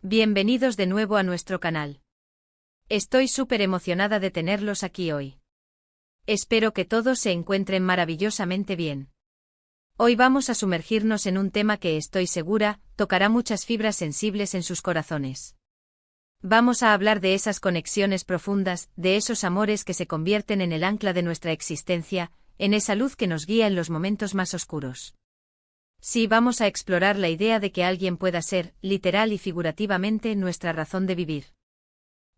Bienvenidos de nuevo a nuestro canal. Estoy súper emocionada de tenerlos aquí hoy. Espero que todos se encuentren maravillosamente bien. Hoy vamos a sumergirnos en un tema que estoy segura tocará muchas fibras sensibles en sus corazones. Vamos a hablar de esas conexiones profundas, de esos amores que se convierten en el ancla de nuestra existencia, en esa luz que nos guía en los momentos más oscuros. Sí, vamos a explorar la idea de que alguien pueda ser, literal y figurativamente, nuestra razón de vivir.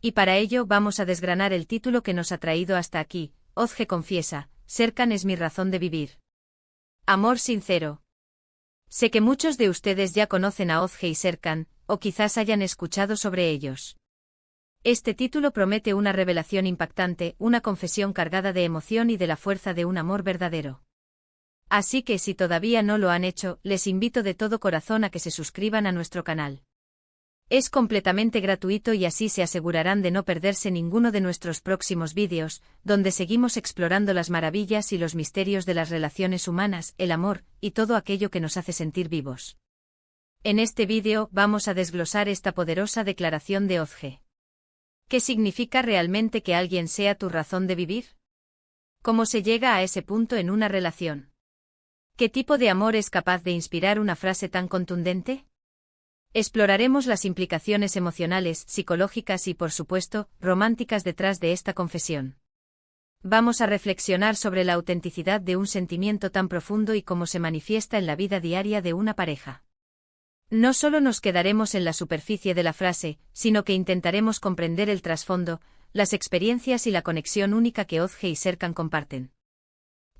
Y para ello vamos a desgranar el título que nos ha traído hasta aquí. Ozge confiesa, Serkan es mi razón de vivir. Amor sincero. Sé que muchos de ustedes ya conocen a Ozge y Serkan, o quizás hayan escuchado sobre ellos. Este título promete una revelación impactante, una confesión cargada de emoción y de la fuerza de un amor verdadero. Así que si todavía no lo han hecho, les invito de todo corazón a que se suscriban a nuestro canal. Es completamente gratuito y así se asegurarán de no perderse ninguno de nuestros próximos vídeos, donde seguimos explorando las maravillas y los misterios de las relaciones humanas, el amor, y todo aquello que nos hace sentir vivos. En este vídeo vamos a desglosar esta poderosa declaración de Ozge. ¿Qué significa realmente que alguien sea tu razón de vivir? ¿Cómo se llega a ese punto en una relación? ¿Qué tipo de amor es capaz de inspirar una frase tan contundente? Exploraremos las implicaciones emocionales, psicológicas y, por supuesto, románticas detrás de esta confesión. Vamos a reflexionar sobre la autenticidad de un sentimiento tan profundo y cómo se manifiesta en la vida diaria de una pareja. No solo nos quedaremos en la superficie de la frase, sino que intentaremos comprender el trasfondo, las experiencias y la conexión única que Ozge y Serkan comparten.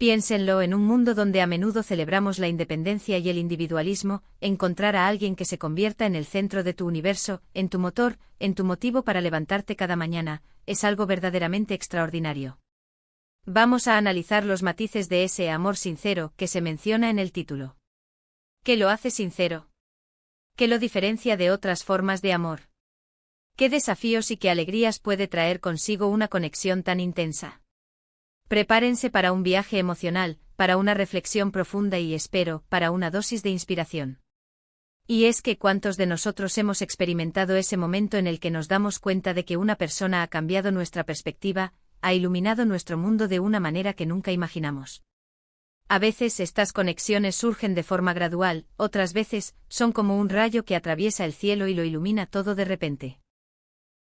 Piénsenlo, en un mundo donde a menudo celebramos la independencia y el individualismo, encontrar a alguien que se convierta en el centro de tu universo, en tu motor, en tu motivo para levantarte cada mañana, es algo verdaderamente extraordinario. Vamos a analizar los matices de ese amor sincero que se menciona en el título. ¿Qué lo hace sincero? ¿Qué lo diferencia de otras formas de amor? ¿Qué desafíos y qué alegrías puede traer consigo una conexión tan intensa? Prepárense para un viaje emocional, para una reflexión profunda y espero, para una dosis de inspiración. Y es que ¿cuántos de nosotros hemos experimentado ese momento en el que nos damos cuenta de que una persona ha cambiado nuestra perspectiva, ha iluminado nuestro mundo de una manera que nunca imaginamos? A veces estas conexiones surgen de forma gradual, otras veces son como un rayo que atraviesa el cielo y lo ilumina todo de repente.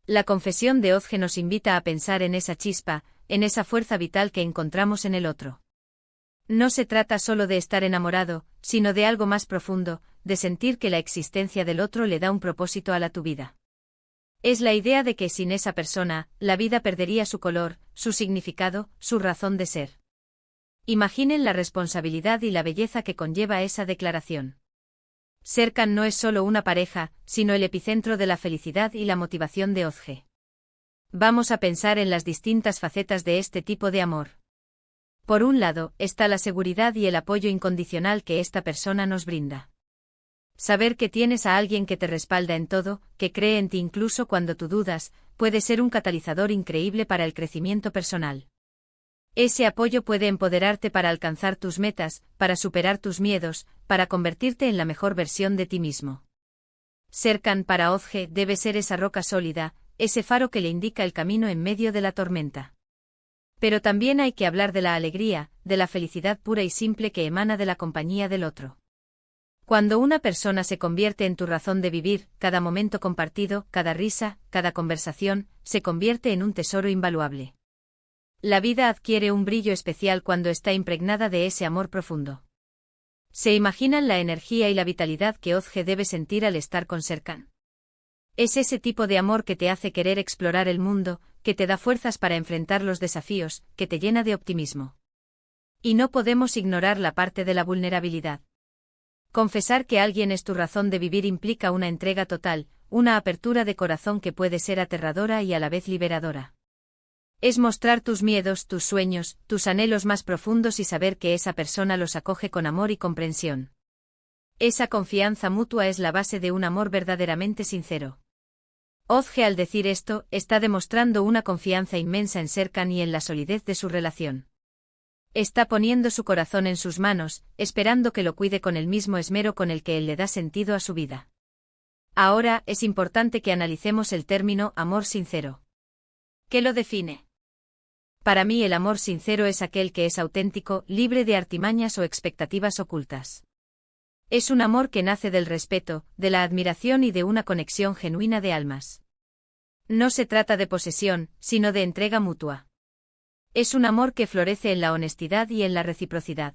La confesión de Ozge nos invita a pensar en esa chispa, en esa fuerza vital que encontramos en el otro. No se trata solo de estar enamorado, sino de algo más profundo, de sentir que la existencia del otro le da un propósito a tu vida. Es la idea de que sin esa persona, la vida perdería su color, su significado, su razón de ser. Imaginen la responsabilidad y la belleza que conlleva esa declaración. Serkan no es solo una pareja, sino el epicentro de la felicidad y la motivación de Ozge. Vamos a pensar en las distintas facetas de este tipo de amor. Por un lado, está la seguridad y el apoyo incondicional que esta persona nos brinda. Saber que tienes a alguien que te respalda en todo, que cree en ti incluso cuando tú dudas, puede ser un catalizador increíble para el crecimiento personal. Ese apoyo puede empoderarte para alcanzar tus metas, para superar tus miedos, para convertirte en la mejor versión de ti mismo. Serkan para Ozge debe ser esa roca sólida, ese faro que le indica el camino en medio de la tormenta. Pero también hay que hablar de la alegría, de la felicidad pura y simple que emana de la compañía del otro. Cuando una persona se convierte en tu razón de vivir, cada momento compartido, cada risa, cada conversación, se convierte en un tesoro invaluable. La vida adquiere un brillo especial cuando está impregnada de ese amor profundo. ¿Se imaginan la energía y la vitalidad que Ozge debe sentir al estar con Serkan? Es ese tipo de amor que te hace querer explorar el mundo, que te da fuerzas para enfrentar los desafíos, que te llena de optimismo. Y no podemos ignorar la parte de la vulnerabilidad. Confesar que alguien es tu razón de vivir implica una entrega total, una apertura de corazón que puede ser aterradora y a la vez liberadora. Es mostrar tus miedos, tus sueños, tus anhelos más profundos y saber que esa persona los acoge con amor y comprensión. Esa confianza mutua es la base de un amor verdaderamente sincero. Ozge, al decir esto, está demostrando una confianza inmensa en Serkan y en la solidez de su relación. Está poniendo su corazón en sus manos, esperando que lo cuide con el mismo esmero con el que él le da sentido a su vida. Ahora, es importante que analicemos el término amor sincero. ¿Qué lo define? Para mí el amor sincero es aquel que es auténtico, libre de artimañas o expectativas ocultas. Es un amor que nace del respeto, de la admiración y de una conexión genuina de almas. No se trata de posesión, sino de entrega mutua. Es un amor que florece en la honestidad y en la reciprocidad.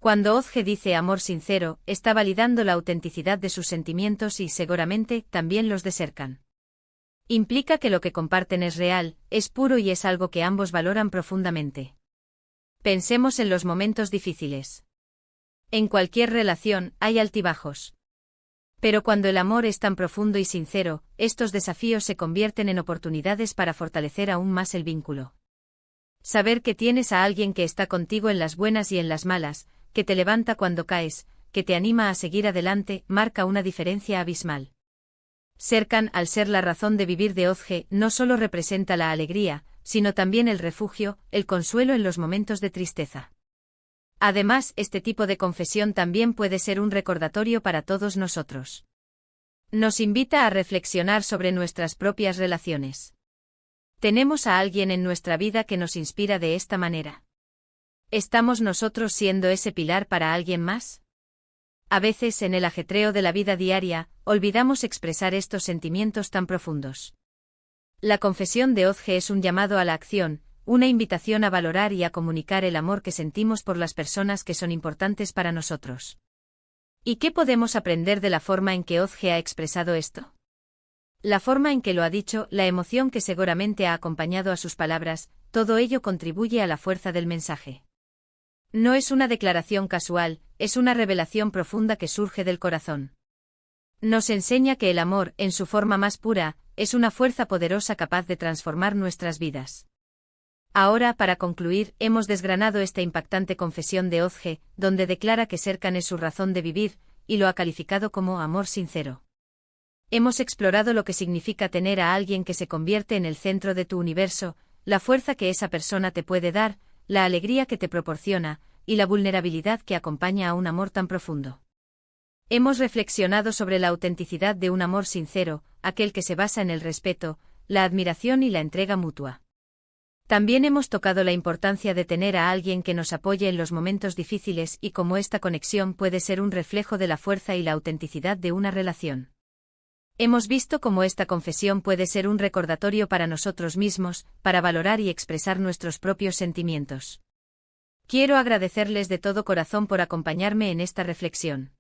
Cuando Ozge dice amor sincero, está validando la autenticidad de sus sentimientos y, seguramente, también los de Serkan. Implica que lo que comparten es real, es puro y es algo que ambos valoran profundamente. Pensemos en los momentos difíciles. En cualquier relación, hay altibajos. Pero cuando el amor es tan profundo y sincero, estos desafíos se convierten en oportunidades para fortalecer aún más el vínculo. Saber que tienes a alguien que está contigo en las buenas y en las malas, que te levanta cuando caes, que te anima a seguir adelante, marca una diferencia abismal. Serkan, al ser la razón de vivir de Ozge, no solo representa la alegría, sino también el refugio, el consuelo en los momentos de tristeza. Además, este tipo de confesión también puede ser un recordatorio para todos nosotros. Nos invita a reflexionar sobre nuestras propias relaciones. ¿Tenemos a alguien en nuestra vida que nos inspira de esta manera? ¿Estamos nosotros siendo ese pilar para alguien más? A veces, en el ajetreo de la vida diaria, olvidamos expresar estos sentimientos tan profundos. La confesión de Ozge es un llamado a la acción, una invitación a valorar y a comunicar el amor que sentimos por las personas que son importantes para nosotros. ¿Y qué podemos aprender de la forma en que Ozge ha expresado esto? La forma en que lo ha dicho, la emoción que seguramente ha acompañado a sus palabras, todo ello contribuye a la fuerza del mensaje. No es una declaración casual, es una revelación profunda que surge del corazón. Nos enseña que el amor, en su forma más pura, es una fuerza poderosa capaz de transformar nuestras vidas. Ahora, para concluir, hemos desgranado esta impactante confesión de Ozge, donde declara que Serkan es su razón de vivir, y lo ha calificado como amor sincero. Hemos explorado lo que significa tener a alguien que se convierte en el centro de tu universo, la fuerza que esa persona te puede dar, la alegría que te proporciona, y la vulnerabilidad que acompaña a un amor tan profundo. Hemos reflexionado sobre la autenticidad de un amor sincero, aquel que se basa en el respeto, la admiración y la entrega mutua. También hemos tocado la importancia de tener a alguien que nos apoye en los momentos difíciles y cómo esta conexión puede ser un reflejo de la fuerza y la autenticidad de una relación. Hemos visto cómo esta confesión puede ser un recordatorio para nosotros mismos, para valorar y expresar nuestros propios sentimientos. Quiero agradecerles de todo corazón por acompañarme en esta reflexión.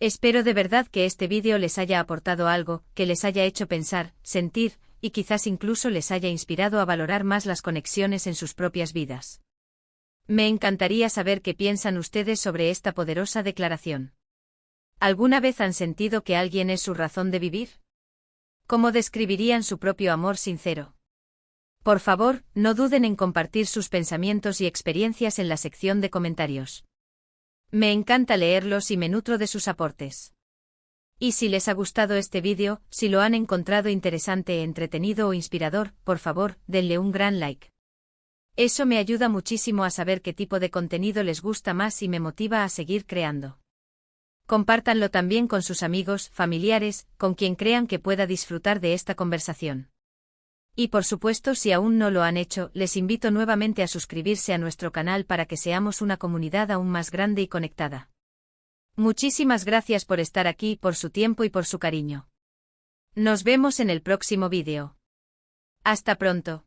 Espero de verdad que este vídeo les haya aportado algo, que les haya hecho pensar, sentir, y quizás incluso les haya inspirado a valorar más las conexiones en sus propias vidas. Me encantaría saber qué piensan ustedes sobre esta poderosa declaración. ¿Alguna vez han sentido que alguien es su razón de vivir? ¿Cómo describirían su propio amor sincero? Por favor, no duden en compartir sus pensamientos y experiencias en la sección de comentarios. Me encanta leerlos y me nutro de sus aportes. Y si les ha gustado este vídeo, si lo han encontrado interesante, entretenido o inspirador, por favor, denle un gran like. Eso me ayuda muchísimo a saber qué tipo de contenido les gusta más y me motiva a seguir creando. Compártanlo también con sus amigos, familiares, con quien crean que pueda disfrutar de esta conversación. Y por supuesto, si aún no lo han hecho, les invito nuevamente a suscribirse a nuestro canal para que seamos una comunidad aún más grande y conectada. Muchísimas gracias por estar aquí, por su tiempo y por su cariño. Nos vemos en el próximo vídeo. Hasta pronto.